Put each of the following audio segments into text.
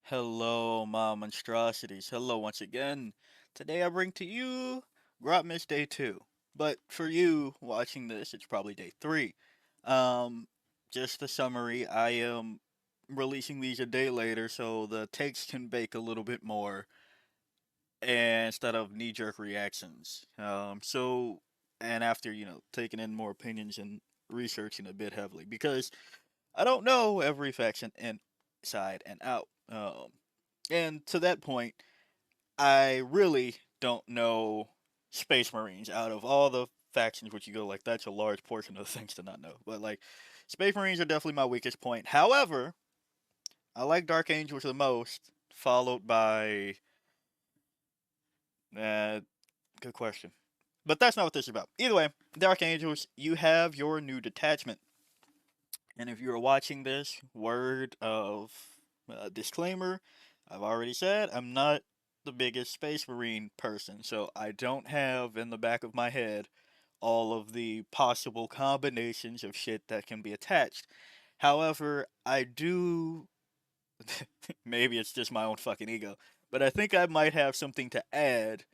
Hello, my monstrosities. Hello once again. Today I bring to you Grotmas Day 2. But for you watching this, it's probably Day 3. Um, just a summary, I am releasing these a day later so the takes can bake a little bit more instead of knee-jerk reactions. And after, taking in more opinions and researching a bit heavily because I don't know every faction inside and out. And to that point, I really don't know Space Marines out of all the factions which you go like that's a large portion of the things to not know. But like Space Marines are definitely my weakest point. However, I like Dark Angels the most, followed by uh good question. But that's not what this is about. Either way, Dark Angels, you have your new detachment. And if you're watching this, word of disclaimer, I've already said I'm not the biggest Space Marine person, so I don't have in the back of my head all of the possible combinations of shit that can be attached. However, I do. Maybe it's just my own fucking ego, but I think I might have something to add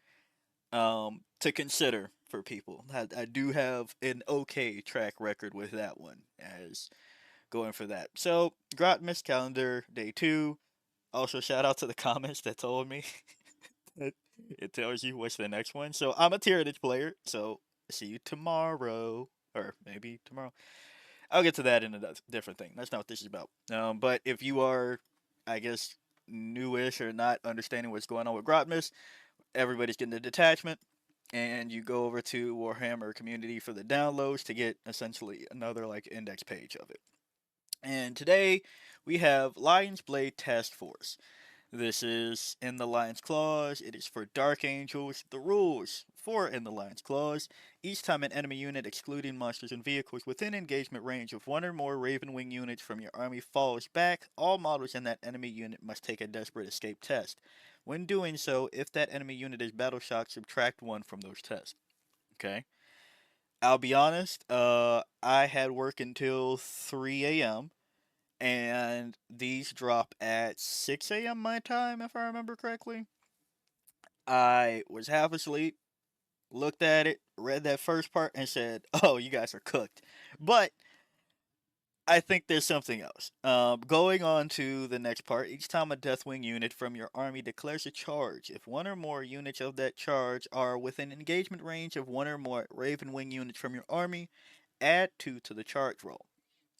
to consider for people. I do have an okay track record with that one, as going for that. So, Grotmas calendar day 2. Also, shout out to the comments that told me. It tells you what's the next one. So, I'm a Tyranid player. So, see you tomorrow. Or maybe tomorrow. I'll get to that in a different thing. That's not what this is about. But if you are, I guess, newish or not understanding what's going on with Grotmas, everybody's getting a detachment. And you go over to Warhammer community for the downloads to get essentially another like index page of it. And today we have Lion's Blade Task Force. This is in the Lion's Claws. It is for Dark Angels. The rules for in the Lion's Claws. Each time an enemy unit, excluding monsters and vehicles, within engagement range of one or more Ravenwing units from your army falls back, all models in that enemy unit must take a Desperate Escape test. When doing so, if that enemy unit is battle shocked, subtract 1 from those tests. Okay? I'll be honest, I had work until 3 a.m. and these drop at 6 a.m. my time, if I remember correctly. I was half asleep, looked at it, read that first part, and said, "Oh, you guys are cooked." But I think there's something else. Going on to the next part, each time a Deathwing unit from your army declares a charge, if one or more units of that charge are within engagement range of one or more Ravenwing units from your army, add 2 to the charge roll.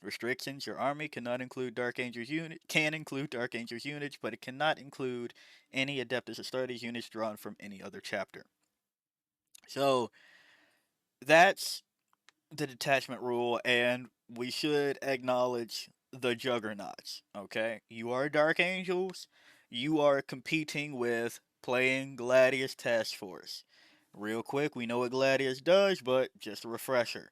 Restrictions: your army cannot include Dark Angels can include Dark Angels units, but it cannot include any Adeptus Astartes units drawn from any other chapter. So that's the detachment rule, and we should acknowledge the juggernauts. Okay, you are Dark Angels. You are competing with playing Gladius Task Force. Real quick, we know what Gladius does, but just a refresher.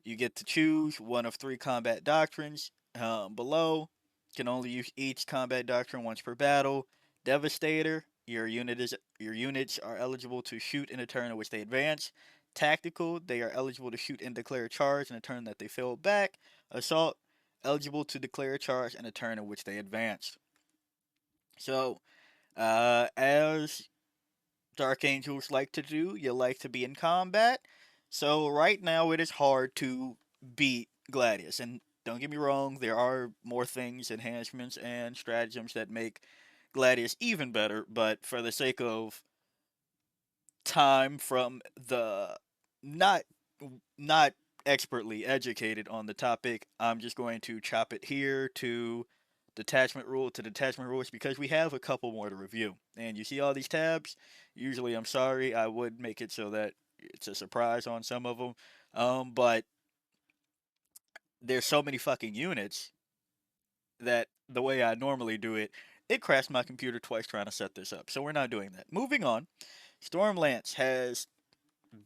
You get to choose one of 3 combat doctrines. Below, can only use each combat doctrine once per battle. Devastator, your units are eligible to shoot in a turn in which they advance. Tactical, they are eligible to shoot and declare a charge in a turn that they fail back. Assault, eligible to declare a charge in a turn in which they advanced. So, as Dark Angels like to do, you like to be in combat. So right now it is hard to beat Gladius. And don't get me wrong, there are more things, enhancements, and stratagems that make Gladius even better. But for the sake of time from the not not expertly educated on the topic, I'm just going to chop it here to detachment rules because we have a couple more to review. And you see all these tabs? Usually, I'm sorry, I would make it so that it's a surprise on some of them. But there's so many fucking units that the way I normally do it, it crashed my computer twice trying to set this up. So we're not doing that. Moving on, Stormlance has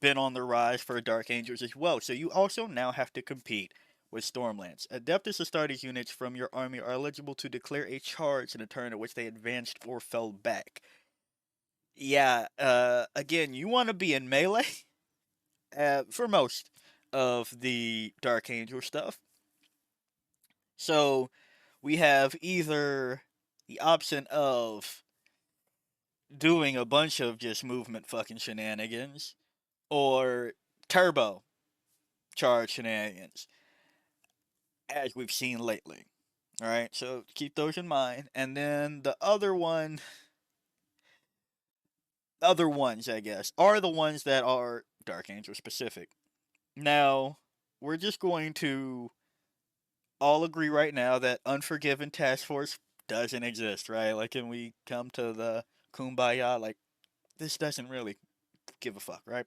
been on the rise for Dark Angels as well. So you also now have to compete with Stormlance. Adeptus Astartes units from your army are eligible to declare a charge in a turn in which they advanced or fell back. Yeah, again, you want to be in melee for most of the Dark Angel stuff. So we have either the option of doing a bunch of just movement fucking shenanigans or turbo charge shenanigans, as we've seen lately. All right, so keep those in mind. And then the other ones, I guess, are the ones that are Dark Angel specific. Now, we're just going to all agree right now that Unforgiven Task Force doesn't exist, right? Like, can we come to the kumbaya? Like, this doesn't really give a fuck, right?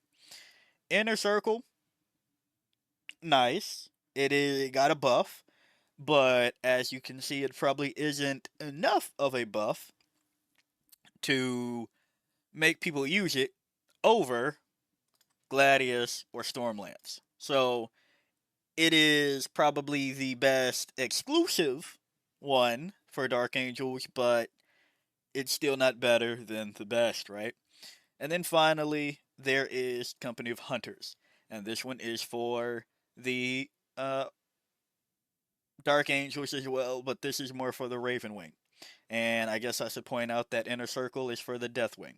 Inner Circle, nice. It got a buff, but as you can see, it probably isn't enough of a buff to make people use it over Gladius or Stormlance. So it is probably the best exclusive one for Dark Angels, but it's still not better than the best, right? And then finally, there is Company of Hunters. And this one is for the uh, Dark Angels as well, but this is more for the Raven Wing. And I guess I should point out that Inner Circle is for the Deathwing.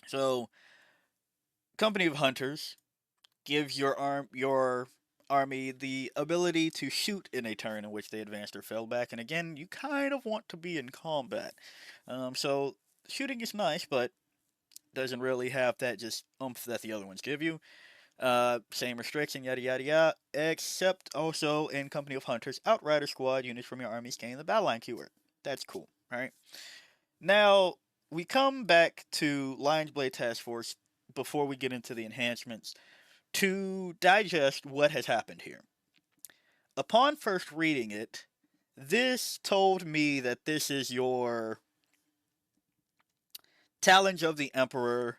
So, Company of Hunters gives your army the ability to shoot in a turn in which they advanced or fell back. And again, you kind of want to be in combat. So shooting is nice, but doesn't really have that just oomph that the other ones give you. Same restriction, yada yada yada. Except also in Company of Hunters, Outrider Squad units from your armies gain the battle line keyword. That's cool, right? Now we come back to Lions Blade Task Force before we get into the enhancements to digest what has happened here. Upon first reading it, this told me that this is your Challenge of the Emperor,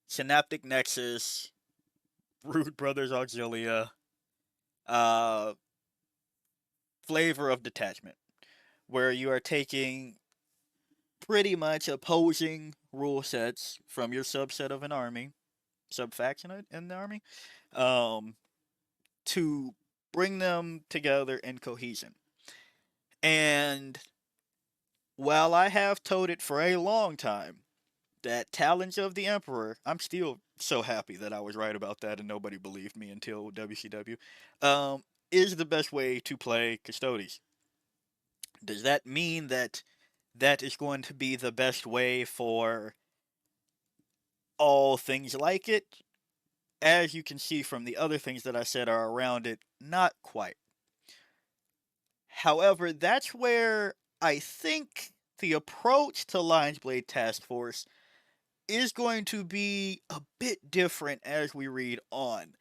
Synaptic Nexus, Brood Brothers Auxilia, uh, flavor of Detachment, where you are taking pretty much opposing rule sets from your subset of an army, subfaction in the army, um, to bring them together in cohesion. And while I have told it for a long time that Challenge of the Emperor, I'm still so happy that I was right about that and nobody believed me until WCW, is the best way to play Custodes. Does that mean that that is going to be the best way for all things like it? As you can see from the other things that I said are around it, not quite. However, that's where I think the approach to Lions Blade Task Force is going to be a bit different as we read on,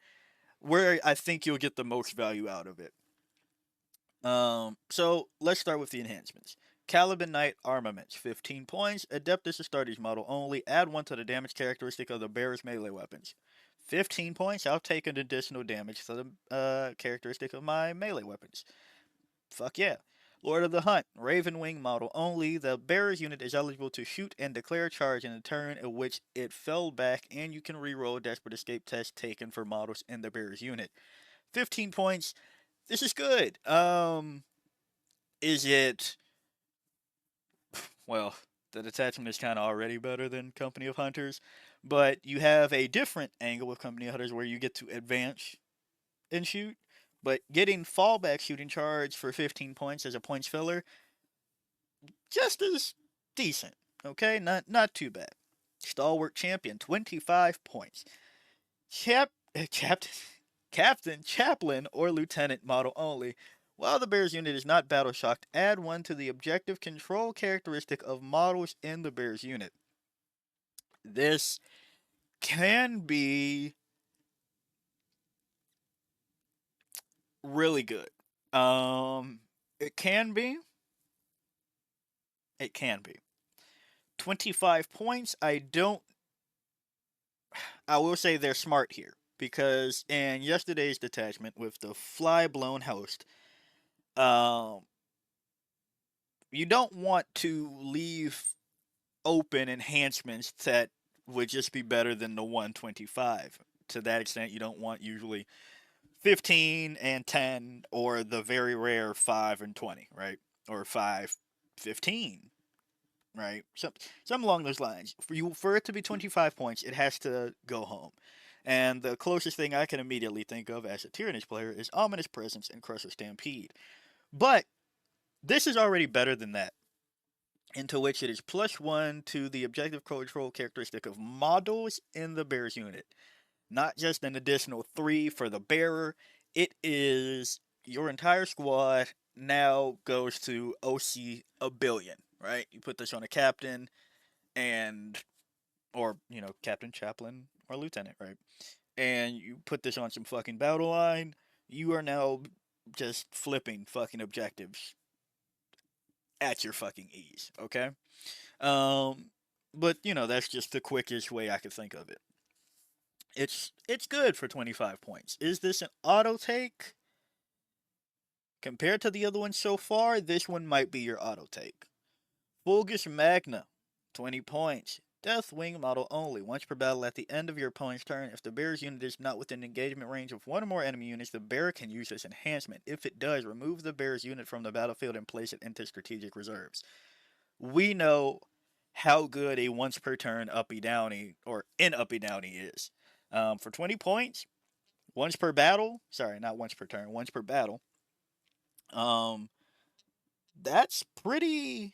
where I think you'll get the most value out of it. So let's start with the enhancements. Caliban Knight Armaments, 15 points. Adeptus Astartes model only. Add 1 to the damage characteristic of the bearer's melee weapons. 15 points. I'll take an additional damage to the characteristic of my melee weapons. Fuck yeah. Lord of the Hunt, Ravenwing model only. The bearer's unit is eligible to shoot and declare a charge in a turn in which it fell back, and you can reroll a desperate escape test taken for models in the bearer's unit. 15 points. This is good. Is it? Well, the detachment is kind of already better than Company of Hunters, but you have a different angle with Company of Hunters where you get to advance and shoot. But getting fallback shooting charge for 15 points as a points filler, just as decent. Okay, not too bad. Stalwart champion, 25 points. Captain, Captain, Chaplain, or Lieutenant model only. While the Bears unit is not battle shocked, add 1 to the objective control characteristic of models in the Bears unit. This can be really good. It can be. It can be. 25 points. I will say they're smart here because in yesterday's detachment with the fly blown host, um, you don't want to leave open enhancements that would just be better than the 125. To that extent, you don't want usually 15 and 10 or the very rare 5 and 20, right? Or 5, 15, right? Some along those lines. For it to be 25 points, it has to go home. And the closest thing I can immediately think of as a Tyrannus player is Ominous Presence and Crusher Stampede. But this is already better than that, into which it is +1 to the objective control characteristic of models in the bear's unit. Not just an additional 3 for the bearer, it is your entire squad now goes to OC a billion, right? You put this on a captain and, or, captain, chaplain, or lieutenant, right? And you put this on some fucking battle line, you are now just flipping fucking objectives at your fucking ease, okay? Um, but that's just the quickest way I could think of it. It's good for 25 points. Is this an auto take? Compared to the other ones so far, this one might be your auto take. Fulgus Magna, 20 points. Deathwing model only. Once per battle at the end of your opponent's turn, if the bearer's unit is not within engagement range of one or more enemy units, the bearer can use this enhancement. If it does, remove the bearer's unit from the battlefield and place it into strategic reserves. We know how good a once per turn uppy downy or in uppy downy is. For 20 points, once per battle. Sorry, not once per turn. Once per battle. Um, that's pretty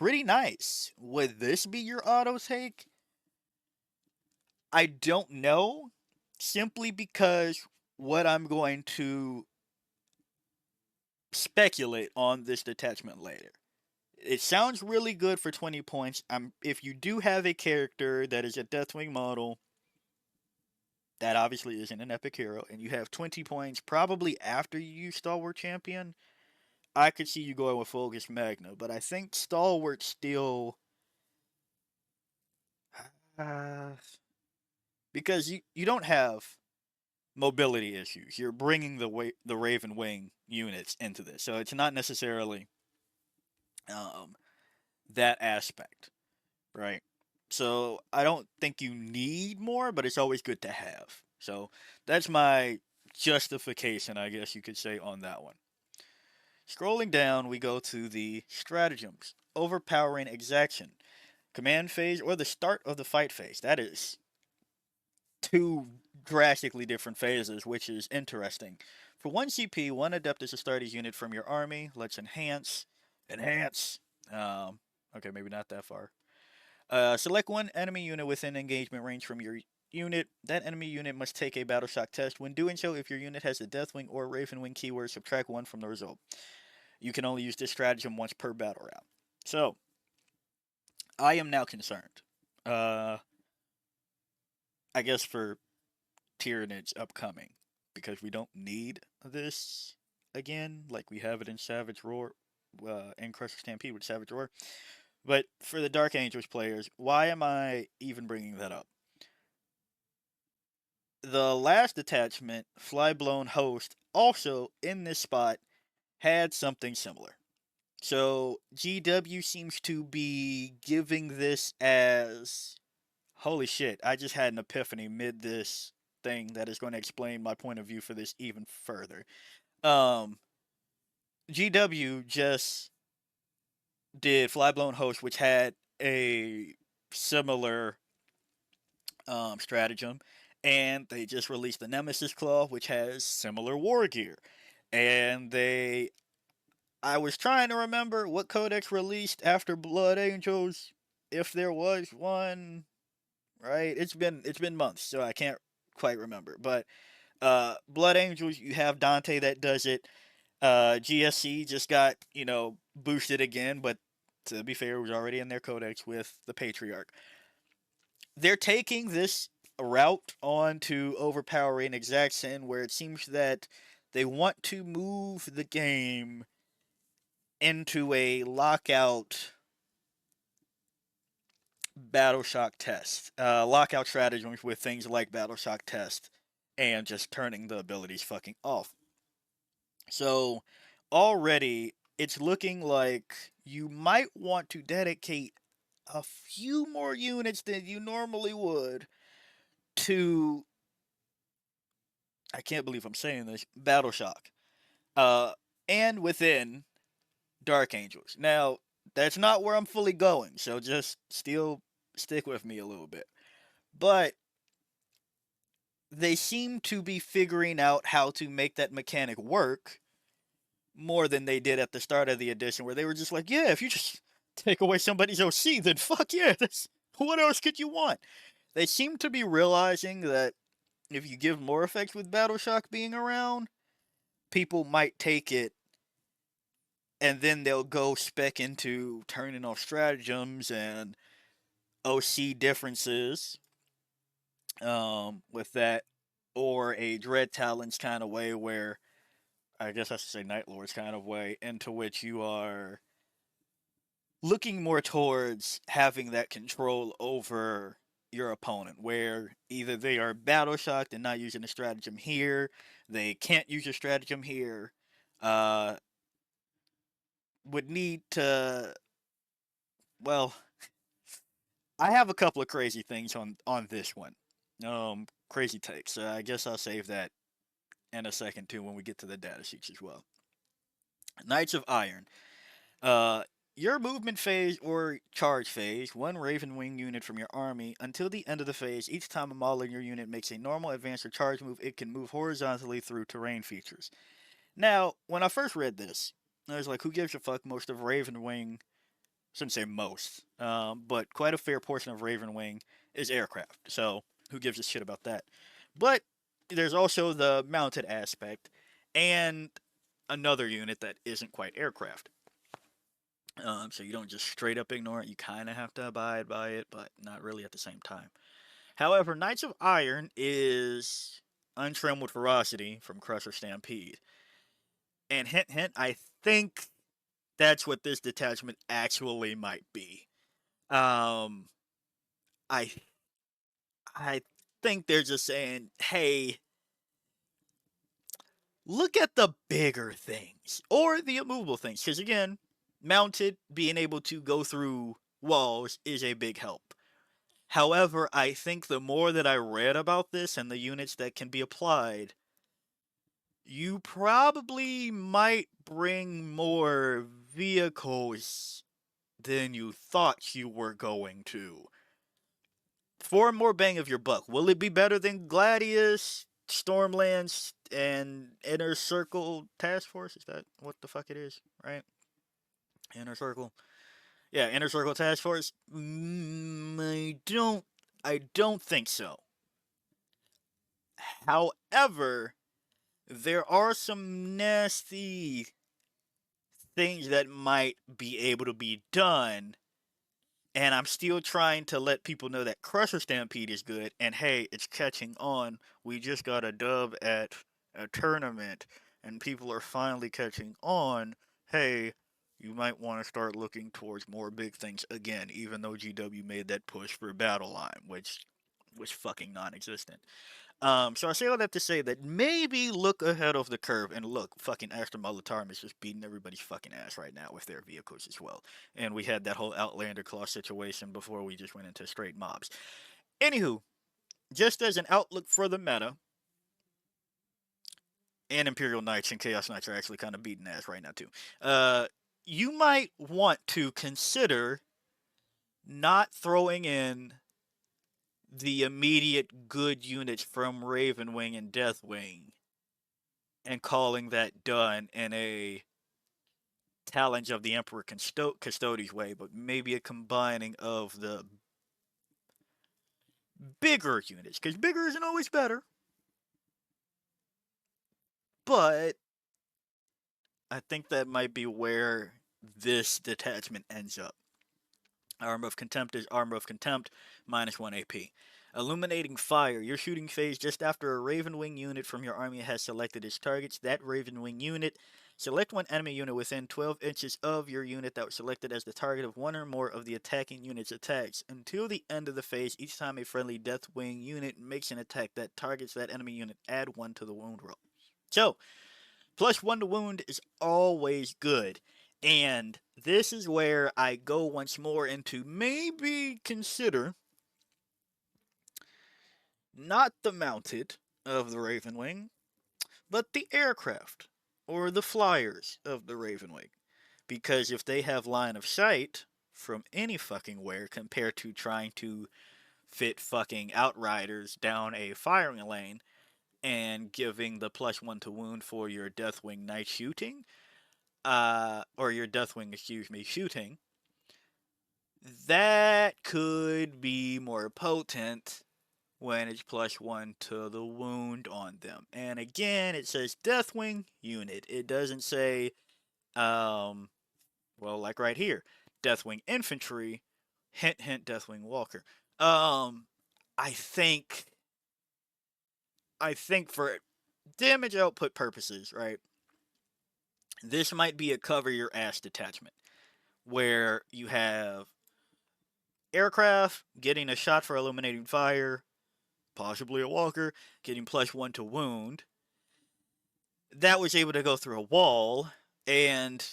nice. Would this be your auto take? I don't know. Simply because what I'm going to speculate on this detachment later. It sounds really good for 20 points. If you do have a character that is a Deathwing model, that obviously isn't an epic hero, and you have 20 points probably after you use Stalwart Champion, I could see you going with Fulgus Magna. But I think Stalwart still. Uh, because you don't have mobility issues. You're bringing the Raven Wing units into this, so it's not necessarily um, that aspect, right? So I don't think you need more, but it's always good to have. So that's my justification, I guess you could say, on that one. Scrolling down, we go to the stratagems. Overpowering exaction. Command phase or the start of the fight phase. That is two drastically different phases, which is interesting. For 1 CP, one Adeptus Astartes unit from your army. Let's enhance. Enhance. Um, okay, maybe not that far. Select one enemy unit within engagement range from your unit. That enemy unit must take a battle shock test. When doing so, if your unit has the Deathwing or Ravenwing keyword, subtract 1 from the result. You can only use this stratagem once per battle round. So, I am now concerned. Uh, I guess for Tyrannid's upcoming, because we don't need this again, like we have it in Savage Roar, and Crusher Stampede with Savage Roar. But for the Dark Angels players, why am I even bringing that up? The last detachment, Flyblown Host, also in this spot, had something similar. So GW seems to be giving this as holy shit, I just had an epiphany mid this thing that is going to explain my point of view for this even further. Um GW just did Flyblown Host, which had a similar stratagem, and they just released the Nemesis Claw, which has similar war gear. And I was trying to remember what codex released after Blood Angels, if there was one. Right? It's been months, so I can't quite remember. But Blood Angels, you have Dante that does it. GSC just got boosted again, but to be fair, it was already in their codex with the Patriarch. They're taking this route on to overpowering Exaction, where it seems that they want to move the game into a lockout battle shock test, lockout stratagems with things like battle shock test, and just turning the abilities fucking off. So already it's looking like you might want to dedicate a few more units than you normally would to, I can't believe I'm saying this, battle shock. Uh, and within Dark Angels. Now, that's not where I'm fully going, so just still stick with me a little bit. But they seem to be figuring out how to make that mechanic work more than they did at the start of the edition, where they were just like, yeah, if you just take away somebody's OC, then fuck yeah, that's, what else could you want? They seem to be realizing that if you give more effects with Battle Shock being around, people might take it, and then they'll go spec into turning off stratagems and OC differences with that, or a Dread Talons kind of way where, I guess I should say Night Lords kind of way, into which you are looking more towards having that control over your opponent, where either they are battle shocked and not using a stratagem here, they can't use a stratagem here, uh, would need to. Well, I have a couple of crazy things on this one. Crazy takes. I guess I'll save that in a second too when we get to the data sheets as well. Knights of Iron. Uh, your movement phase or charge phase, one Raven Wing unit from your army. Until the end of the phase, each time a model in your unit makes a normal, advanced, or charge move, it can move horizontally through terrain features. Now, when I first read this, I was like, who gives a fuck? Most of Raven Wing, I shouldn't say most, but quite a fair portion of Raven Wing is aircraft. So, who gives a shit about that? But there's also the mounted aspect and another unit that isn't quite aircraft. So you don't just straight up ignore it. You kind of have to abide by it, but not really at the same time. However, Knights of Iron is Untrammeled Ferocity from Crusher Stampede. And hint, hint, I think that's what this detachment actually might be. Um, I I think they're just saying, hey, look at the bigger things or the immovable things. Because again, mounted, being able to go through walls is a big help. However, I think the more that I read about this and the units that can be applied, you probably might bring more vehicles than you thought you were going to. For more bang of your buck. Will it be better than Gladius, Stormlands, and Inner Circle Task Force? Is that what the fuck it is? Right? Inner Circle. Yeah, Inner Circle Task Force. I don't think so. However, there are some nasty things that might be able to be done, and I'm still trying to let people know that Crusher Stampede is good, and hey, it's catching on. We just got a dub at a tournament, and people are finally catching on. Hey, you might want to start looking towards more big things again, even though GW made that push for Battle Line, which was fucking non existent. So I say all that to say that maybe look ahead of the curve and look, fucking Aston Molitarum is just beating everybody's fucking ass right now with their vehicles as well. And we had that whole Outlander Claw situation before we just went into straight mobs. Anywho, just as an outlook for the meta, and Imperial Knights and Chaos Knights are actually kind of beating ass right now too. You might want to consider not throwing in the immediate good units from Ravenwing and Deathwing and calling that done in a Challenge of the Emperor Custodes way, but maybe a combining of the bigger units, because bigger isn't always better. But I think that might be where this detachment ends up. Armor of Contempt is Armor of Contempt, -1 AP. Illuminating Fire. Your shooting phase just after a Ravenwing unit from your army has selected its targets. That Ravenwing unit. Select one enemy unit within 12 inches of your unit that was selected as the target of one or more of the attacking unit's attacks. Until the end of the phase, each time a friendly Deathwing unit makes an attack that targets that enemy unit, add 1 to the wound roll. So, +1 to wound is always good. And this is where I go once more into maybe consider not the mounted of the Ravenwing, but the aircraft or the flyers of the Ravenwing. because if they have line of sight from any fucking where compared to trying to fit fucking outriders down a firing lane and giving the +1 to wound for your Deathwing Knight shooting, or your Deathwing, excuse me, shooting, that could be more potent when it's +1 to the wound on them. And again, it says Deathwing unit. It doesn't say, well, like right here, Deathwing infantry, hint, hint, Deathwing walker. I think, I think for damage output purposes, right? This might be a cover your ass detachment where you have aircraft getting a shot for illuminating fire, possibly a walker getting +1 to wound. That was able to go through a wall, and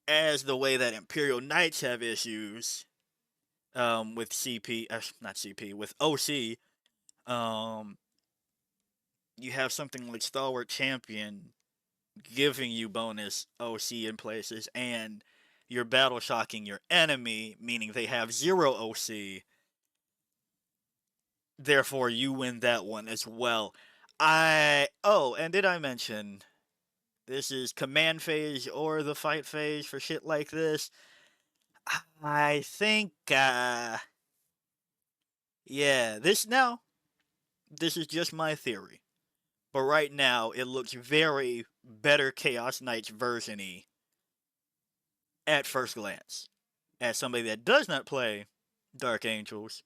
as the way that Imperial Knights have issues with CP, not CP, with OC, um, you have something like Stalwart Champion giving you bonus OC in places, and you're battle shocking your enemy, meaning they have 0 OC. Therefore, you win that one as well. And did I mention this is command phase or the fight phase for shit like this? I think, yeah, this is just my theory. But right now, it looks very better Chaos Knights version-y at first glance. As somebody that does not play Dark Angels,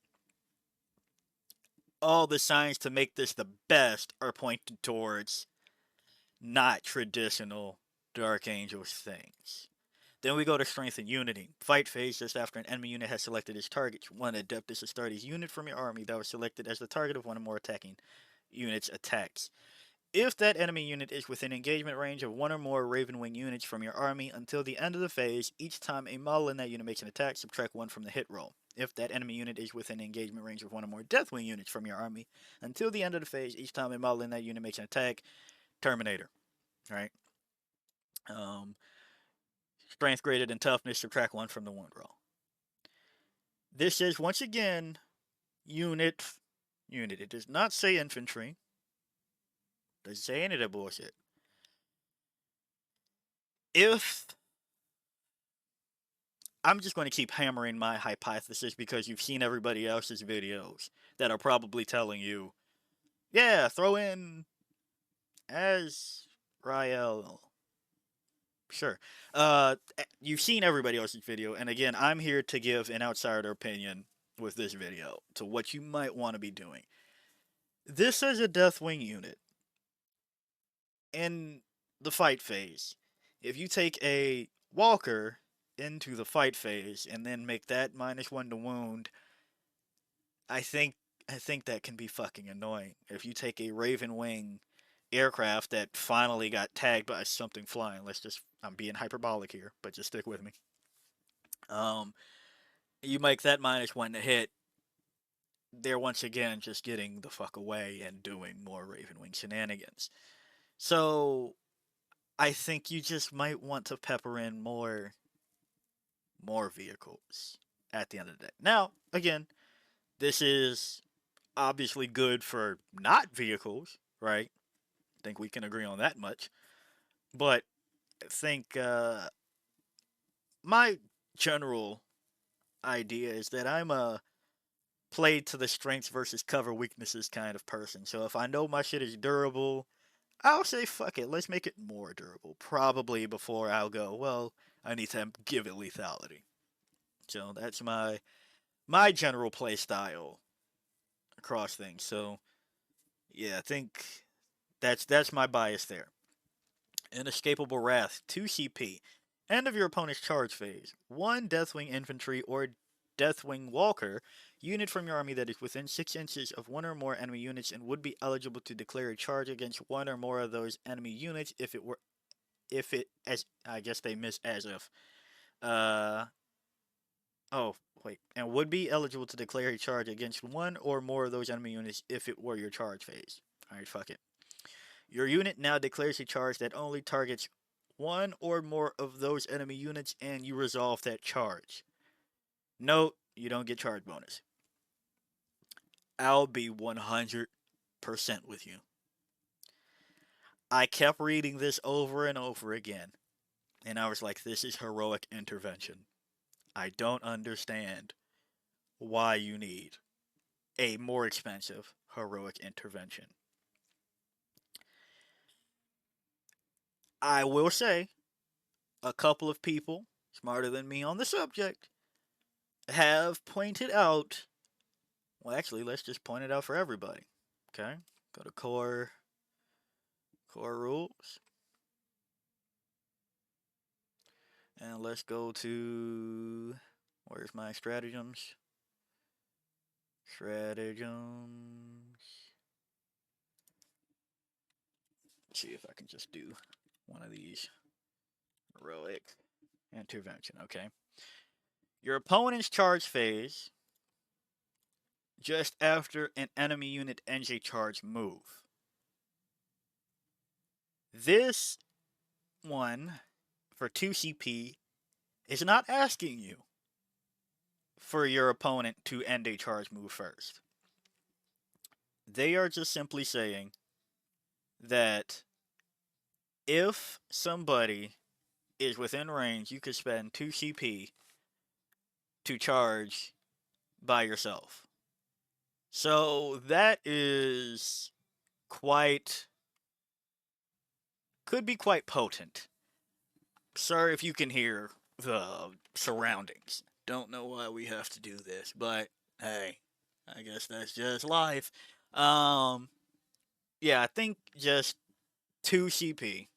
all the signs to make this the best are pointed towards not traditional Dark Angels things. Then we go to Strength and Unity. Fight phase just after an enemy unit has selected its target. One Adept is to start a unit from your army that was selected as the target of one or more attacking units' attacks. If that enemy unit is within engagement range of one or more Ravenwing units from your army until the end of the phase, each time a model in that unit makes an attack, subtract 1 from the hit roll. If that enemy unit is within engagement range of one or more Deathwing units from your army until the end of the phase, each time a model in that unit makes an attack, Terminator. Right? Um, Strength graded and toughness, subtract 1 from the wound roll. This is, once again, unit. It does not say infantry. Doesn't say any of that bullshit. If I'm just going to keep hammering my hypothesis because you've seen everybody else's videos that are probably telling you, yeah, throw in as Rael. Sure. You've seen everybody else's video, and again, I'm here to give an outsider opinion with this video to what you might want to be doing. This is a Deathwing unit in the fight phase. If you take a Walker into the fight phase and then make that -1 to wound, I think that can be fucking annoying. If you take a Raven Wing aircraft that finally got tagged by something flying, I'm being hyperbolic here, but just stick with me. You make that -1 to hit, they're once again just getting the fuck away and doing more Raven Wing shenanigans. So I think you just might want to pepper in more vehicles at the end of the day. Now, again, this is obviously good for not vehicles, right? I think we can agree on that much. But I think my general idea is that I'm a play to the strengths versus cover weaknesses kind of person. So if I know my shit is durable, I'll say fuck it, let's make it more durable. Probably before I'll go, well, I need to give it lethality. So that's my general play style across things. So yeah, I think that's my bias there. Inescapable Wrath, 2 CP. End of your opponent's charge phase. 1 Deathwing Infantry or Deathwing Walker unit from your army that is within 6 inches of one or more enemy units and would be eligible to declare a charge against one or more of those enemy units if I guess they miss as if. Oh, wait. And would be eligible to declare a charge against one or more of those enemy units if it were your charge phase. Alright, fuck it. Your unit now declares a charge that only targets one or more of those enemy units and you resolve that charge. Note, you don't get charge bonus. I'll be 100% with you. I kept reading this over and over again, and I was like, this is heroic intervention. I don't understand why you need a more expensive heroic intervention. I will say, a couple of people smarter than me on the subject have pointed out. Well, actually, let's just point it out for everybody. Okay, go to core rules, and let's go to where's my stratagems? Stratagems. Let's see if I can just do one of these. Heroic intervention. Okay. Your opponent's charge phase just after an enemy unit ends a charge move. This one for 2 CP is not asking you for your opponent to end a charge move first. They are just simply saying that if somebody is within range, you could spend 2 CP to charge by yourself. So that is could be quite potent. Sorry if you can hear the surroundings. Don't know why we have to do this, but hey, I guess that's just life. Yeah, I think just 2 CP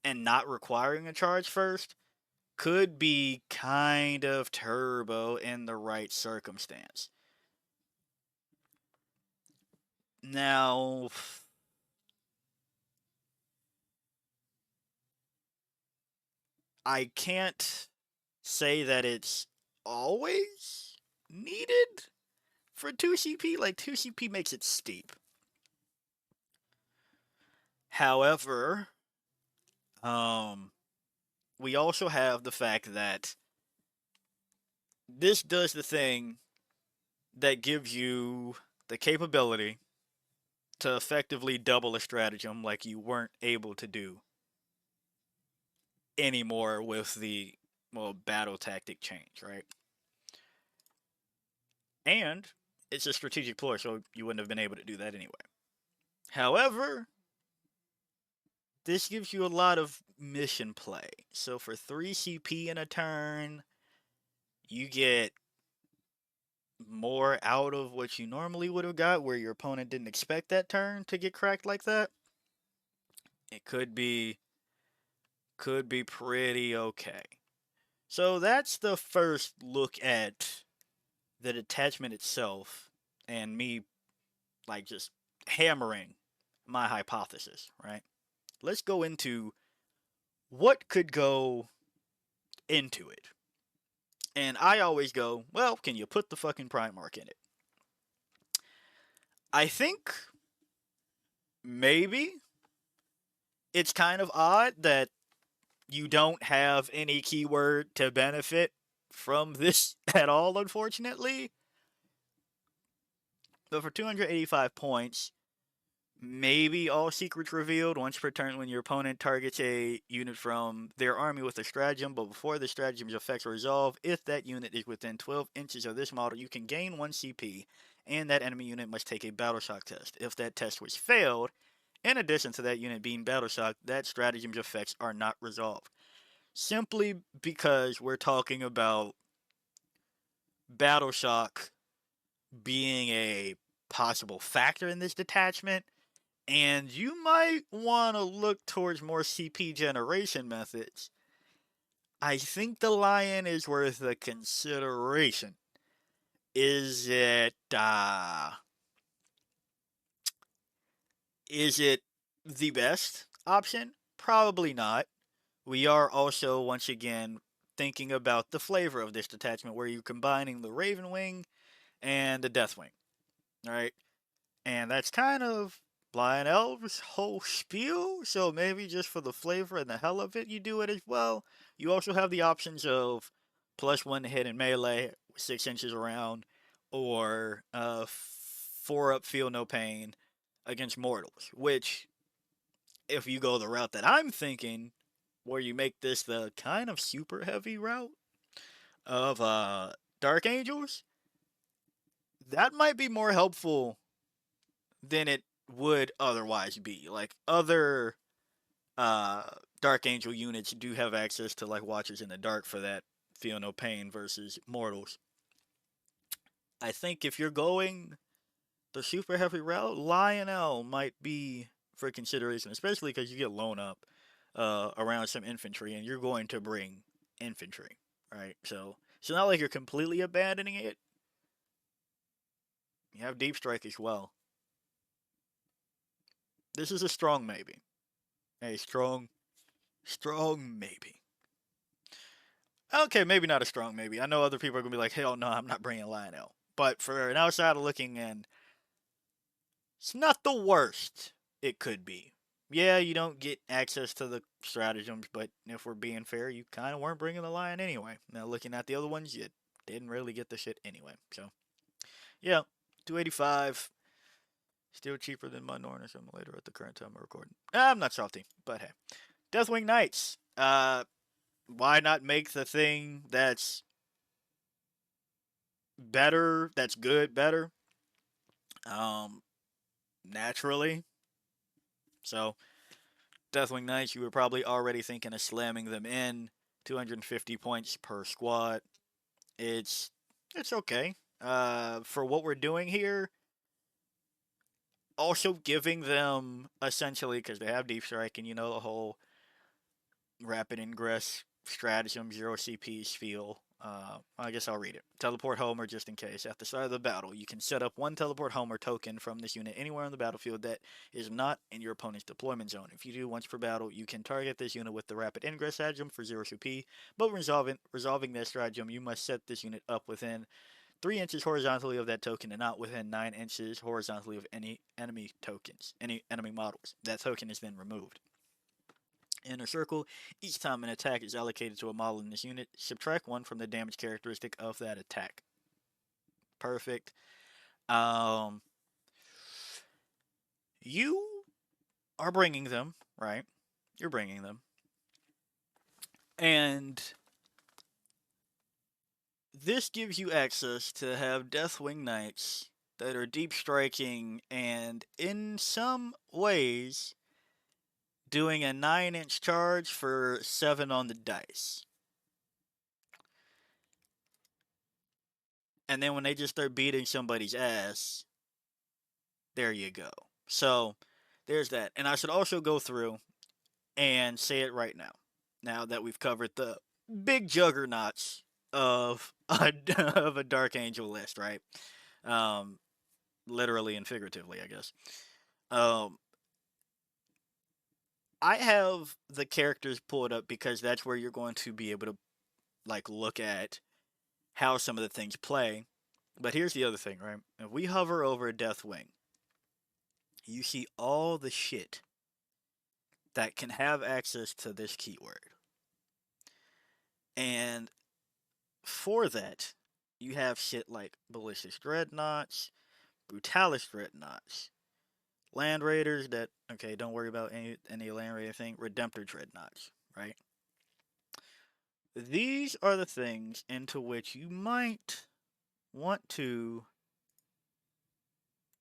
and not requiring a charge first could be kind of turbo in the right circumstance. Now, I can't say that it's always needed for 2 CP. Like, 2 CP makes it steep. However, we also have the fact that this does the thing that gives you the capability to effectively double a stratagem like you weren't able to do anymore with the battle tactic change, right? And it's a strategic ploy, so you wouldn't have been able to do that anyway. However, this gives you a lot of mission play. So for 3 CP in a turn, you get more out of what you normally would have got where your opponent didn't expect that turn to get cracked like that. It could be pretty okay. So that's the first look at the detachment itself and me like just hammering my hypothesis, right? Let's go into what could go into it. And I always go, well, can you put the fucking Primarch in it? I think maybe it's kind of odd that you don't have any keyword to benefit from this at all, unfortunately. But for 285 points, maybe all secrets revealed once per turn when your opponent targets a unit from their army with a stratagem, but before the stratagem's effects resolve, if that unit is within 12 inches of this model, you can gain 1 CP, and that enemy unit must take a battle shock test. If that test was failed, in addition to that unit being battle shocked, that stratagem's effects are not resolved. Simply because we're talking about battle shock being a possible factor in this detachment, and you might want to look towards more CP generation methods. I think the Lion is worth a consideration. Is it the best option? Probably not. We are also once again thinking about the flavor of this detachment where you're combining the Raven Wing and the Deathwing. Right? And that's kind of Blind Elves whole spiel, so maybe just for the flavor and the hell of it, you do it as well. You also have the options of +1 to hit in melee, 6 inches around, or 4 up, feel no pain against mortals. Which, if you go the route that I'm thinking, where you make this the kind of super heavy route of Dark Angels, that might be more helpful than it would otherwise be. Like other uh Dark Angel units do have access to like Watchers in the Dark for that feel no pain versus mortals. I think if you're going the super heavy route, Lionel might be for consideration, especially because you get blown up around some infantry and you're going to bring infantry, right? So it's not like you're completely abandoning it. You have deep strike as well. This is a strong maybe. A strong maybe. Okay, maybe not a strong maybe. I know other people are gonna be like, hell no, I'm not bringing Lionel. But for an outsider looking in, it's not the worst it could be. Yeah, you don't get access to the stratagems, but if we're being fair, you kind of weren't bringing the lion anyway. Now, looking at the other ones, you didn't really get the shit anyway. So, yeah, 285. Still cheaper than my Norn Simulator at the current time of recording. I'm not salty, but hey. Deathwing Knights. Why not make the thing that's better, that's good, better? Um, naturally. So, Deathwing Knights, you were probably already thinking of slamming them in. 250 points per squad. It's it's okay. For what we're doing here, also giving them essentially because they have deep strike and you know the whole rapid ingress stratagem 0 CP feel. I guess I'll read it. Teleport Homer just in case. At the start of the battle, you can set up one Teleport Homer token from this unit anywhere on the battlefield that is not in your opponent's deployment zone. If you do once per battle, you can target this unit with the rapid ingress stratagem for 0 CP, but resolving that stratagem, you must set this unit up within 3 inches horizontally of that token and not within 9 inches horizontally of any enemy tokens, any enemy models. That token is then removed. Inner circle, each time an attack is allocated to a model in this unit, subtract 1 from the damage characteristic of that attack. Perfect. Um, you are bringing them, right? You're bringing them. And this gives you access to have Deathwing Knights that are deep striking and in some ways doing a 9-inch charge for 7 on the dice. And then when they just start beating somebody's ass, there you go. So there's that. And I should also go through and say it right now. Now that we've covered the big juggernauts of a, of a Dark Angel list, right? Um, literally and figuratively, I guess. Um, I have the characters pulled up because that's where you're going to be able to like look at how some of the things play. But here's the other thing, right? If we hover over Deathwing, you see all the shit that can have access to this keyword. And for that, you have shit like Ballistic Dreadnoughts, Brutalis Dreadnoughts, Land Raiders that, okay, don't worry about any Land Raider thing, Redemptor Dreadnoughts, right? These are the things into which you might want to,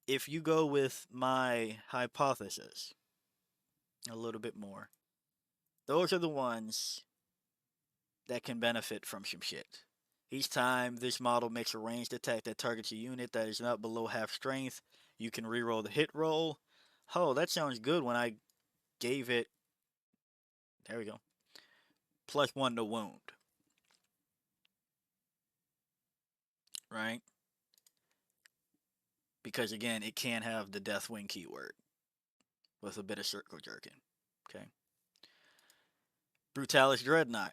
if you go with my hypothesis a little bit more, those are the ones that can benefit from some shit. Each time this model makes a ranged attack that targets a unit that is not below half strength, you can reroll the hit roll. Oh, that sounds good when I gave it, there we go, +1 to wound, right? Because again, it can have the Deathwing keyword with a bit of circle jerking. Okay. Brutalis Dreadnought.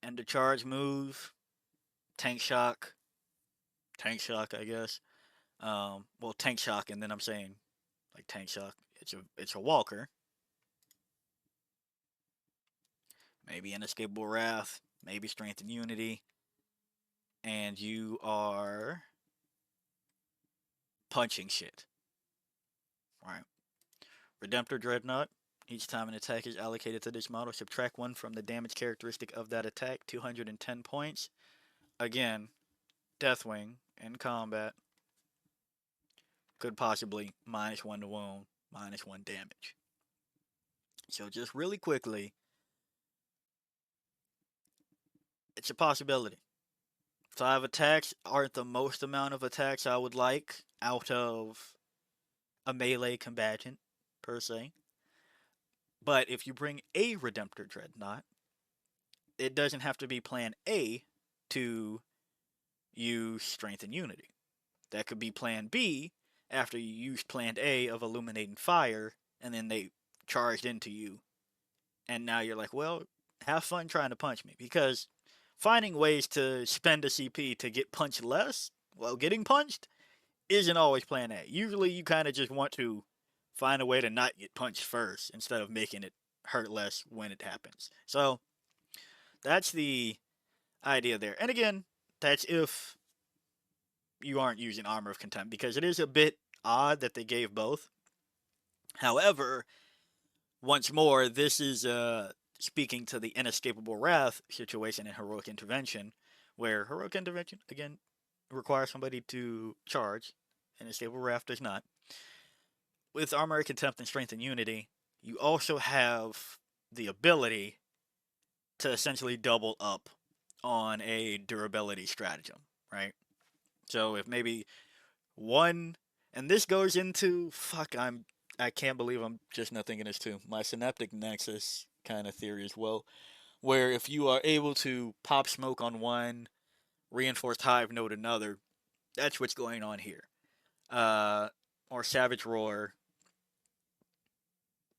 End of charge move. Tank shock. Tank shock, I guess. Well, tank shock, and then I'm saying like tank shock. It's a walker. Maybe inescapable wrath. Maybe strength and unity. And you are punching shit. Right. Redemptor Dreadnought. Each time an attack is allocated to this model, subtract 1 from the damage characteristic of that attack, 210 points. Again, Deathwing in combat could possibly -1 to wound, -1 damage. So just really quickly, it's a possibility. 5 attacks aren't the most amount of attacks I would like out of a melee combatant, per se. But if you bring a Redemptor Dreadnought, it doesn't have to be plan A to use Strength and Unity. That could be plan B after you used plan A of Illuminating Fire, and then they charged into you. And now you're like, well, have fun trying to punch me. Because finding ways to spend a CP to get punched less while getting punched isn't always plan A. Usually you kind of just want to find a way to not get punched first instead of making it hurt less when it happens. So that's the idea there. And again, that's if you aren't using Armor of Contempt, because it is a bit odd that they gave both. However, once more, this is speaking to the inescapable wrath situation in Heroic Intervention, where Heroic Intervention, again, requires somebody to charge, inescapable wrath does not. With Armor of Contempt and Strength and Unity, you also have the ability to essentially double up on a durability stratagem, right? So if maybe one, and this goes into, I can't believe I'm just not thinking this too, my synaptic nexus kind of theory as well, where if you are able to pop smoke on one, reinforced hive node another, that's what's going on here. Or Savage Roar,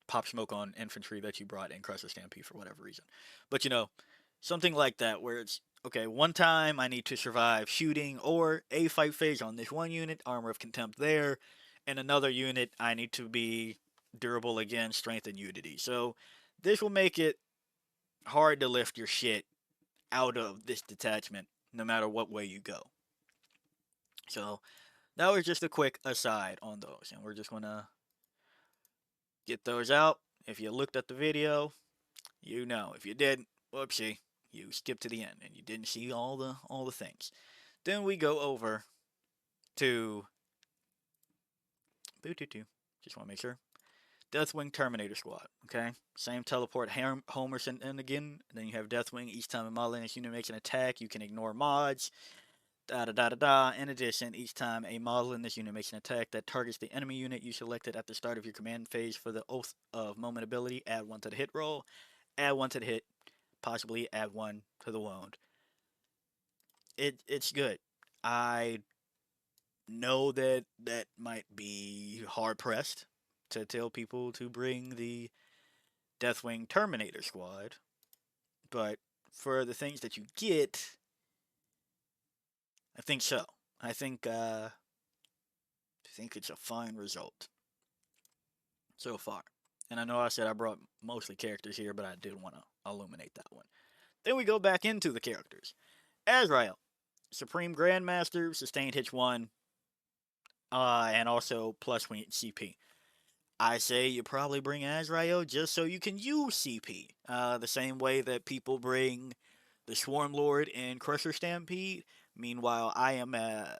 pop smoke on infantry that you brought in Crusher Stampede for whatever reason. But something like that where it's, okay, one time I need to survive shooting or a fight phase on this one unit, Armor of Contempt there, and another unit I need to be durable again, Strength and Unity. So this will make it hard to lift your shit out of this detachment no matter what way you go. So that was just a quick aside on those, and we're just gonna get those out. If you looked at the video, you know. If you didn't, whoopsie, you skipped to the end and you didn't see all the things. Then we go over to just want to make sure. Deathwing Terminator Squad. Okay, same teleport homers and again. And then you have Deathwing. Each time a model in this unit makes an attack, you can ignore mods. Da da da da da. In addition, each time a model in this unit makes an attack that targets the enemy unit you selected at the start of your command phase for the Oath of Moment ability, add 1 to the hit roll, add 1 to the hit, possibly add 1 to the wound. It's good. I know that might be hard pressed to tell people to bring the Deathwing Terminator Squad, but for the things that you get, I think so. I think it's a fine result so far. And I know I said I brought mostly characters here, but I did want to illuminate that one. Then we go back into the characters. Azrael, Supreme Grandmaster, sustained hits 1, and also plus CP. I say you probably bring Azrael just so you can use CP. The same way that people bring the Swarm Lord in Crusher Stampede. Meanwhile, I am a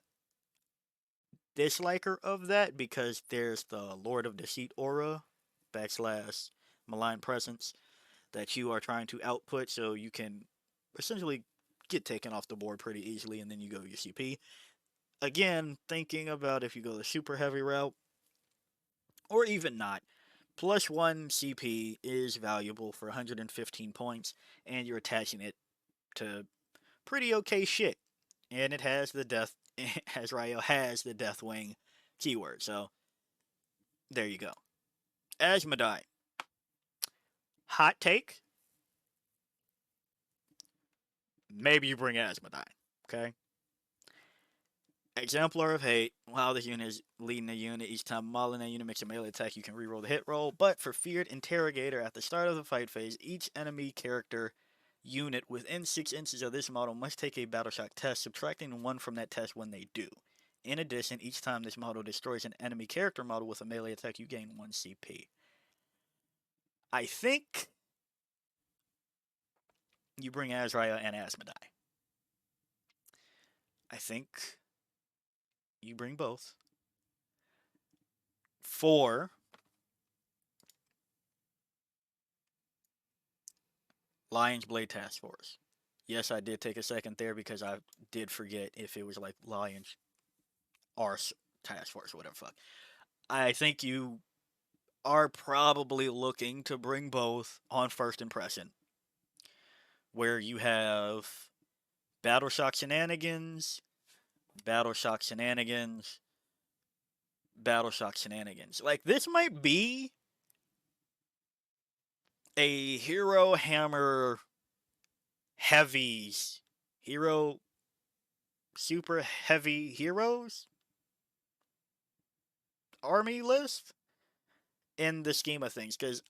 disliker of that because there's the Lord of Deceit aura / Malign Presence that you are trying to output, so you can essentially get taken off the board pretty easily, and then you go your CP. Again, thinking about if you go the super heavy route, or even not, +1 CP is valuable for 115 points, and you're attaching it to pretty okay shit. And it has the death, Azrael has the Deathwing keyword, so there you go. Asmodai. Hot take? Maybe you bring Asmodai, okay? Exemplar of Hate. While this unit is leading a unit, each time mauling that unit makes a melee attack, you can reroll the hit roll. But for Feared Interrogator, at the start of the fight phase, each enemy character unit within 6 inches of this model must take a Battle Shock test, subtracting 1 from that test when they do. In addition, each time this model destroys an enemy character model with a melee attack, you gain 1 CP. I think you bring Azrael and Asmodai. I think you bring both. 4, Lion's Blade Task Force. Yes, I did take a second there because I did forget if it was like Lions Arse Task Force or whatever fuck. I think you are probably looking to bring both on first impression, where you have Battle Shock Shenanigans, Battle Shock Shenanigans, Battle Shock Shenanigans. Like, this might be a Hero Hammer heavies, hero super heavy heroes army list in the scheme of things. Because,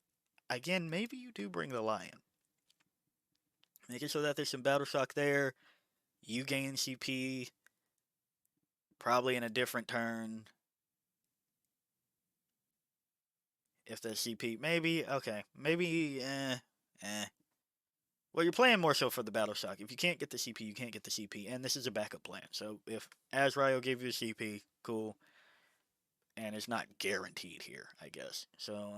again, maybe you do bring the Lion. Make it so that there's some Battle Shock there. You gain CP, probably in a different turn. If the CP, maybe, okay, maybe, Well, you're playing more so for the Battle Shock. If you can't get the CP, you can't get the CP, and this is a backup plan. So if Azrael gave you a CP, cool, and it's not guaranteed here, I guess. So,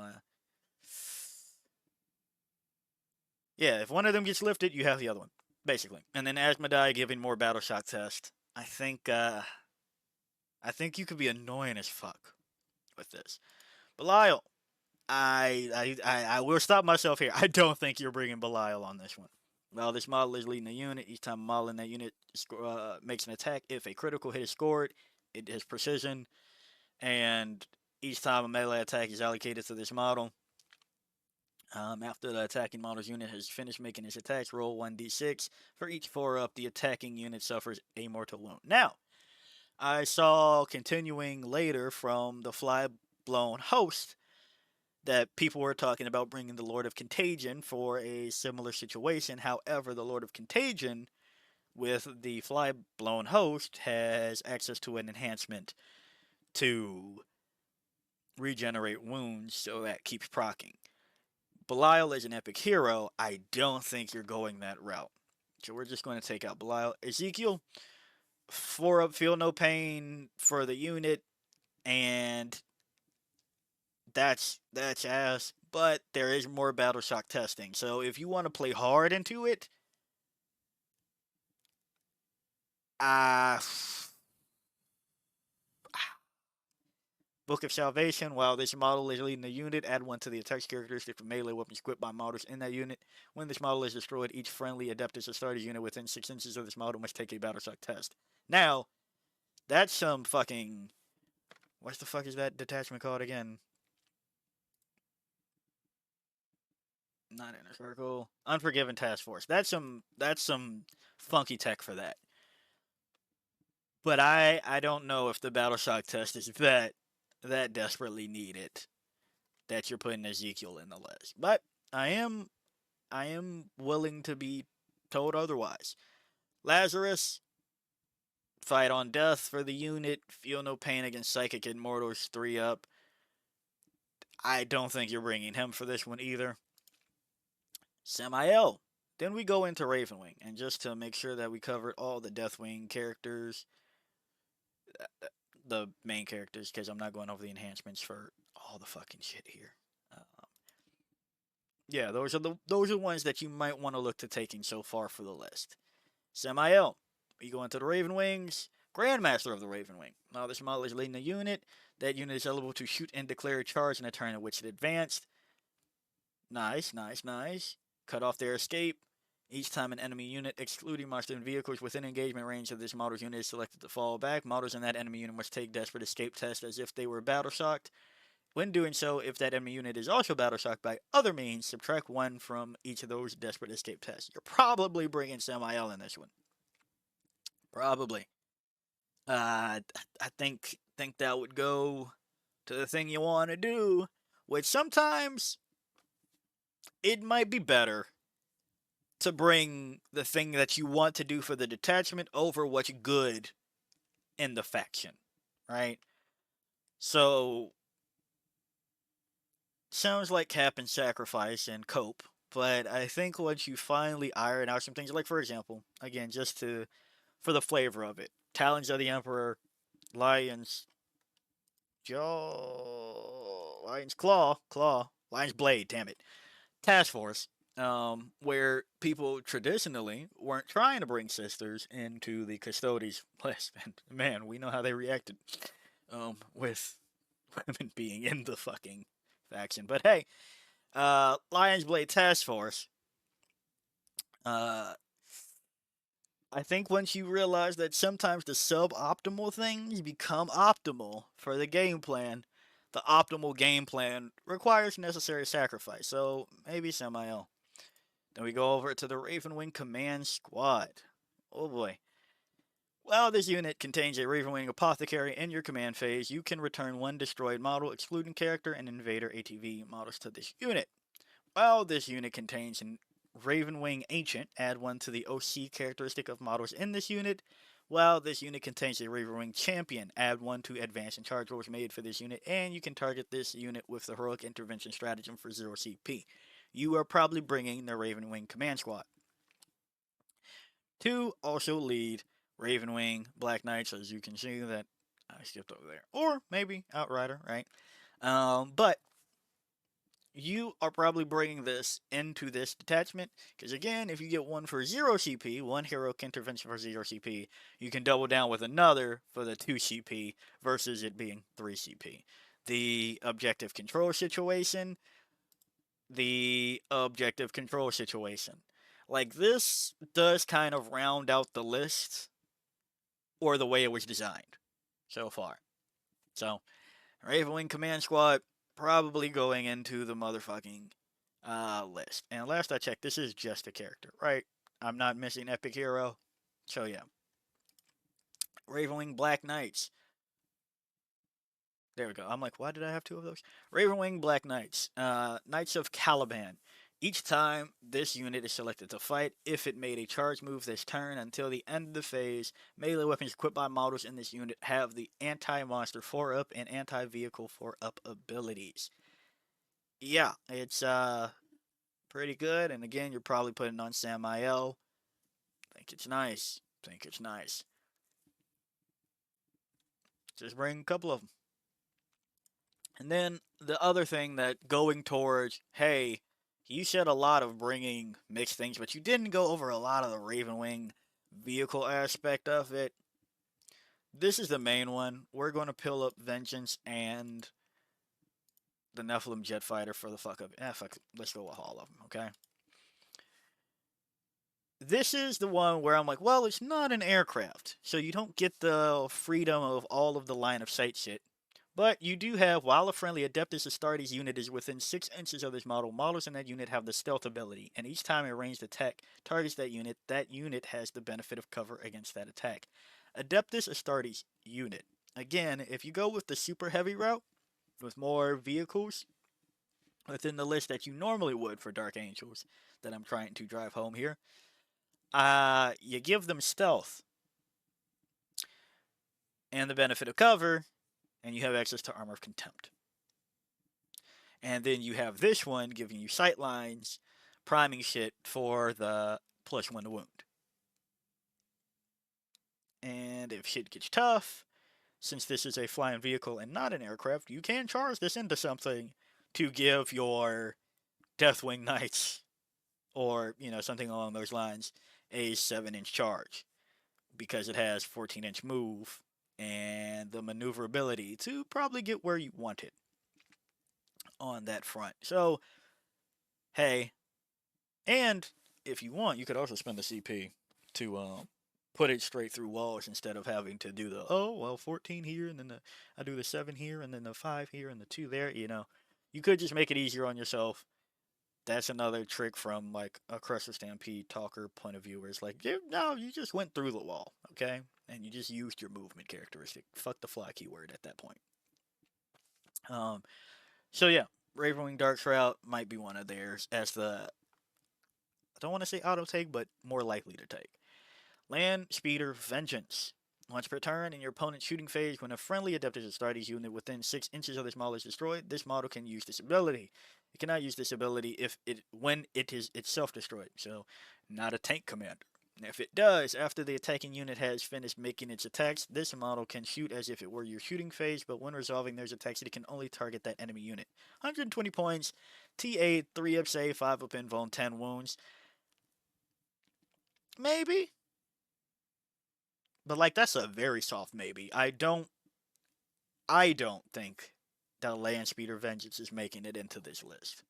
yeah, if one of them gets lifted, you have the other one, basically. And then Asmodai giving more Battle Shock test. I think you could be annoying as fuck with this. Belial, I will stop myself here. I don't think you're bringing Belial on this one. Well, this model is leading a unit. Each time a model in that unit makes an attack, if a critical hit is scored, it has precision. And each time a melee attack is allocated to this model, after the attacking model's unit has finished making its attacks, roll 1d6. For each 4-up, the attacking unit suffers a mortal wound. Now, I saw continuing later from the Fly-Blown Host that people were talking about bringing the Lord of Contagion for a similar situation. However, the Lord of Contagion with the Fly-Blown Host has access to an enhancement to regenerate wounds, so that keeps proccing. Belial is an epic hero. I don't think you're going that route. So we're just going to take out Belial. Ezekiel, 4-up, feel no pain for the unit, and that's ass. But there is more Battle Shock testing. So if you want to play hard into it, Book of Salvation. While this model is leading the unit, add 1 to the attack characteristic for melee weapons equipped by models in that unit. When this model is destroyed, each friendly Adeptus or starter unit within 6 inches of this model must take a Battle Shock test. Now, that's some fucking... What the fuck is that detachment called again? Not Inner Circle. Unforgiven Task Force. That's some funky tech for that. But I don't know if the Battle Shock test is that desperately needed that you're putting Ezekiel in the list. But I am willing to be told otherwise. Lazarus, fight on death for the unit, feel no pain against Psychic Immortals, 3-up. I don't think you're bringing him for this one either. Samael. Then we go into Ravenwing, and just to make sure that we covered all the Deathwing characters, the main characters, because I'm not going over the enhancements for all the fucking shit here. Yeah, those are ones that you might want to look to taking so far for the list. Samael, you go into the Raven Wings, Grandmaster of the Raven Wing. Now this model is leading a unit. That unit is eligible to shoot and declare a charge in a turn in which it advanced. Nice. Cut off their escape. Each time an enemy unit, excluding monster and vehicles within engagement range of this model's unit, is selected to fall back, models in that enemy unit must take desperate escape tests as if they were battle shocked. When doing so, if that enemy unit is also battle shocked by other means, subtract 1 from each of those desperate escape tests. You're probably bringing Samael in this one. Probably. I think that would go to the thing you want to do, which sometimes it might be better to bring the thing that you want to do for the detachment over what's good in the faction, right? So sounds like cap and sacrifice and cope, but I think once you finally iron out some things, like for example, again, just to for the flavor of it, Talons of the Emperor, Lion's Jaw, Lion's Claw, Lion's Blade, damn it, Task Force, where people traditionally weren't trying to bring sisters into the Custodes list, and man, we know how they reacted, with women being in the fucking faction. But hey, Lion's Blade Task Force. Uh, I think once you realize that sometimes the suboptimal things become optimal for the game plan, the optimal game plan requires necessary sacrifice. So maybe Samael. Then we go over to the Ravenwing Command Squad. Oh boy. While this unit contains a Ravenwing Apothecary in your command phase, you can return one destroyed model, excluding character and invader ATV models to this unit. While this unit contains an Ravenwing Ancient, add one to the OC characteristic of models in this unit. While this unit contains a Ravenwing Champion, add one to advance and charge rolls made for this unit, and you can target this unit with the Heroic Intervention Stratagem for 0 CP. You are probably bringing the Ravenwing Command Squad. To also lead Ravenwing Black Knights, as you can see that I skipped over there. Or maybe Outrider, right? But you are probably bringing this into this detachment because again, if you get one for 0 CP, one heroic intervention for 0 CP, you can double down with another for the 2 CP versus it being 3 CP. The objective control situation, like this does kind of round out the list or the way it was designed so far. So Ravenwing Command Squad probably going into the motherfucking list. And last I checked, this is just a character, right? I'm not missing Epic Hero. So yeah. Ravenwing Black Knights. There we go. I'm like, why did I have two of those? Ravenwing Black Knights. Knights of Caliban. Each time this unit is selected to fight, if it made a charge move this turn until the end of the phase, melee weapons equipped by models in this unit have the anti-monster 4-up and anti-vehicle 4-up abilities. Yeah, it's pretty good. And again, you're probably putting on Samael. Think it's nice. Think it's nice. Just bring a couple of them. And then the other thing that going towards, hey, you said a lot of bringing mixed things, but you didn't go over a lot of the Ravenwing vehicle aspect of it. This is the main one. We're going to pill up Vengeance and the Nephilim Jet Fighter for the fuck of it. Fuck it. Let's go with all of them, okay? This is the one where I'm like, well, it's not an aircraft, so you don't get the freedom of all of the line of sight shit. But you do have, while a friendly Adeptus Astartes unit is within 6 inches of this model, models in that unit have the stealth ability, and each time a ranged attack targets that unit has the benefit of cover against that attack. Adeptus Astartes unit. Again, if you go with the super heavy route, with more vehicles within the list that you normally would for Dark Angels, that I'm trying to drive home here, you give them stealth and the benefit of cover, and you have access to Armor of Contempt. And then you have this one giving you sight lines, priming shit for the +1 to wound. And if shit gets tough, since this is a flying vehicle and not an aircraft, you can charge this into something to give your Deathwing Knights, or, something along those lines, a 7-inch charge. Because it has 14-inch move and the maneuverability to probably get where you want it on that front. So, hey, and if you want, you could also spend the CP to put it straight through walls instead of having to do the 14 here and then I do the 7 here and then the 5 here and the 2 there. You could just make it easier on yourself. That's another trick from like a Crusher Stampede talker point of view, where it's like, no, you just went through the wall, okay? and you just used your movement characteristic. Fuck the fly keyword at that point. Um, so yeah, Ravenwing Darkshroud might be one of theirs as the, I don't want to say auto take, but more likely to take. Land Speeder Vengeance. Once per turn, in your opponent's shooting phase, when a friendly Adeptus Astartes unit within 6 inches of this model is destroyed, this model can use this ability. It cannot use this ability if it when it is itself destroyed, so not a tank commander. If it does, after the attacking unit has finished making its attacks, this model can shoot as if it were your shooting phase, but when resolving those attacks, it can only target that enemy unit. 120 points, T8, 3 up save, 5 up invuln, 10 wounds. Maybe? But like that's a very soft maybe. I don't think that Land Speeder Vengeance is making it into this list.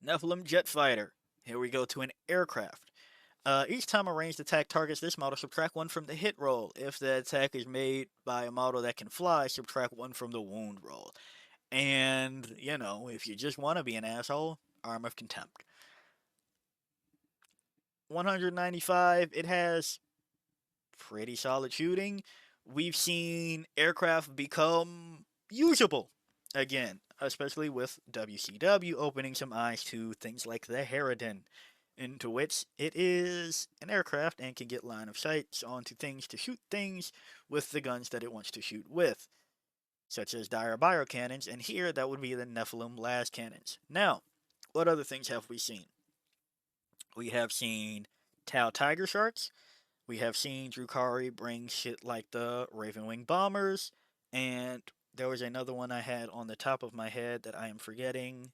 Nephilim Jet Fighter. Here we go to an aircraft. Each time a ranged attack targets this model, subtract 1 from the hit roll. If the attack is made by a model that can fly, subtract 1 from the wound roll. And, you know, if you just want to be an asshole, Arm of Contempt. 195, it has pretty solid shooting. We've seen aircraft become usable again, especially with WCW opening some eyes to things like the Harridan, into which it is an aircraft and can get line of sight onto things to shoot things with the guns that it wants to shoot with, such as dire biocannons, and here that would be the Nephilim las cannons. Now, what other things have we seen? We have seen Tau Tiger Sharks. We have seen Drukari bring shit like the Ravenwing Bombers, and there was another one I had on the top of my head that I am forgetting.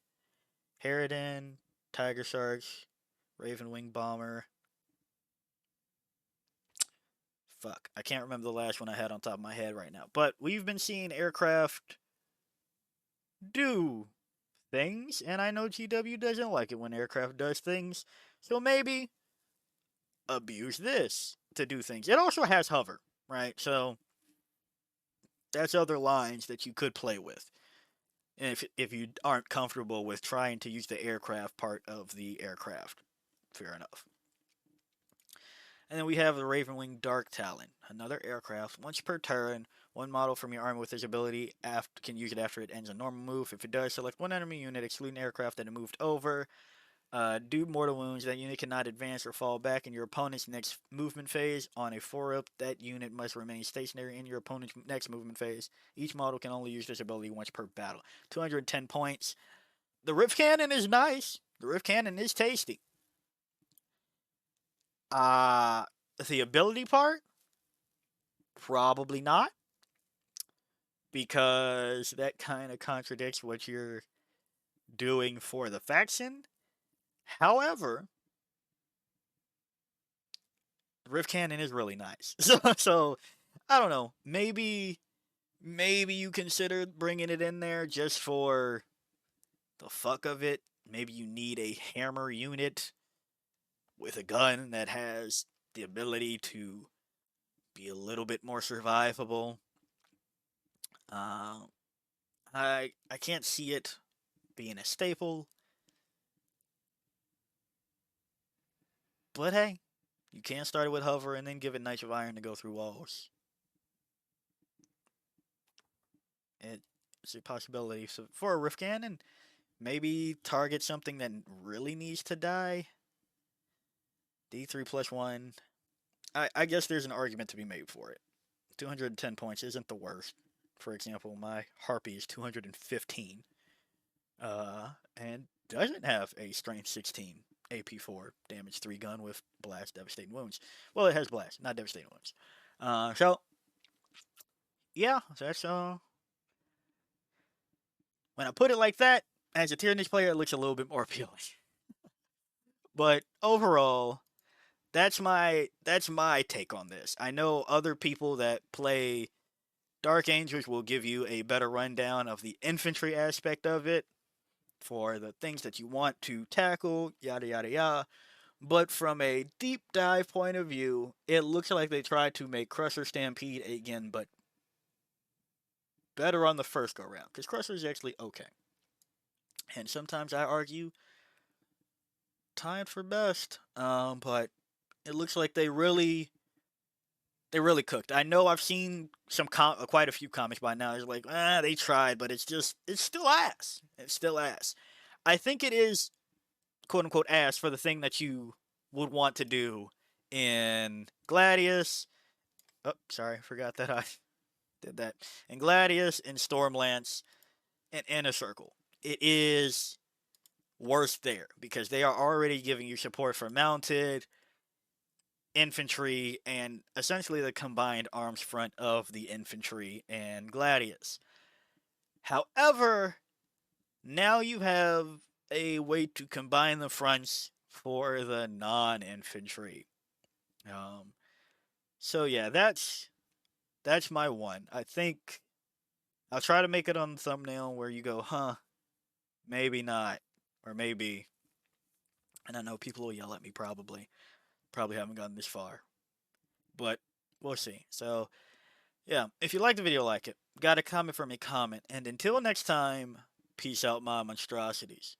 Harridan, Tiger Sharks, Ravenwing Bomber. Fuck, I can't remember the last one I had on top of my head right now. But we've been seeing aircraft do things, and I know GW doesn't like it when aircraft does things. So maybe abuse this to do things. It also has hover, right? So that's other lines that you could play with. And if you aren't comfortable with trying to use the aircraft part of the aircraft, fair enough. And then we have the Ravenwing Dark Talon, another aircraft. Once per turn, one model from your army with this ability can use it after it ends a normal move. If it does, select one enemy unit, excluding aircraft that it moved over. Do mortal wounds. That unit cannot advance or fall back in your opponent's next movement phase. On a 4-up, that unit must remain stationary in your opponent's next movement phase. Each model can only use this ability once per battle. 210 points. The Rift Cannon is nice. The Rift Cannon is tasty. The ability part? Probably not. Because that kind of contradicts what you're doing for the faction. However, Rift Cannon is really nice. So I don't know. Maybe you consider bringing it in there just for the fuck of it. Maybe you need a hammer unit with a gun that has the ability to be a little bit more survivable. Uh, I can't see it being a staple, but hey, you can start it with hover and then give it Knights of Iron to go through walls. It's a possibility. So for a Rift Cannon, maybe target something that really needs to die. D3 plus 1. I guess there's an argument to be made for it. 210 points isn't the worst. For example, my Harpy is 215. And doesn't have a Strength 16 AP4 damage 3 gun with blast devastating wounds. Well, it has blast, not devastating wounds. So yeah, that's when I put it like that, as a Tyranids player, it looks a little bit more appealing. But overall, that's my take on this. I know other people that play Dark Angels will give you a better rundown of the infantry aspect of it for the things that you want to tackle, yada yada yada. But from a deep dive point of view, it looks like they tried to make Crusher Stampede again, but better on the first go round, because Crusher is actually okay. And sometimes I argue tied for best, but it looks like they really They really cooked. I know I've seen quite a few comics by now. It's like, they tried, but it's still ass. It's still ass. I think it is quote unquote ass for the thing that you would want to do in Gladius. Oh, sorry, forgot that I did that. In Gladius, in Stormlance, and Inner Circle. It is worse there because they are already giving you support for mounted, infantry, and essentially the combined arms front of the infantry and Gladius. However, now you have a way to combine the fronts for the non-infantry. Um, so yeah, that's my one. I think I'll try to make it on the thumbnail where you go, huh, maybe not, or maybe. And I know people will yell at me probably haven't gotten this far, but we'll see. So yeah, if you like the video, like it. Got a comment from a comment, and until next time, peace out, my monstrosities.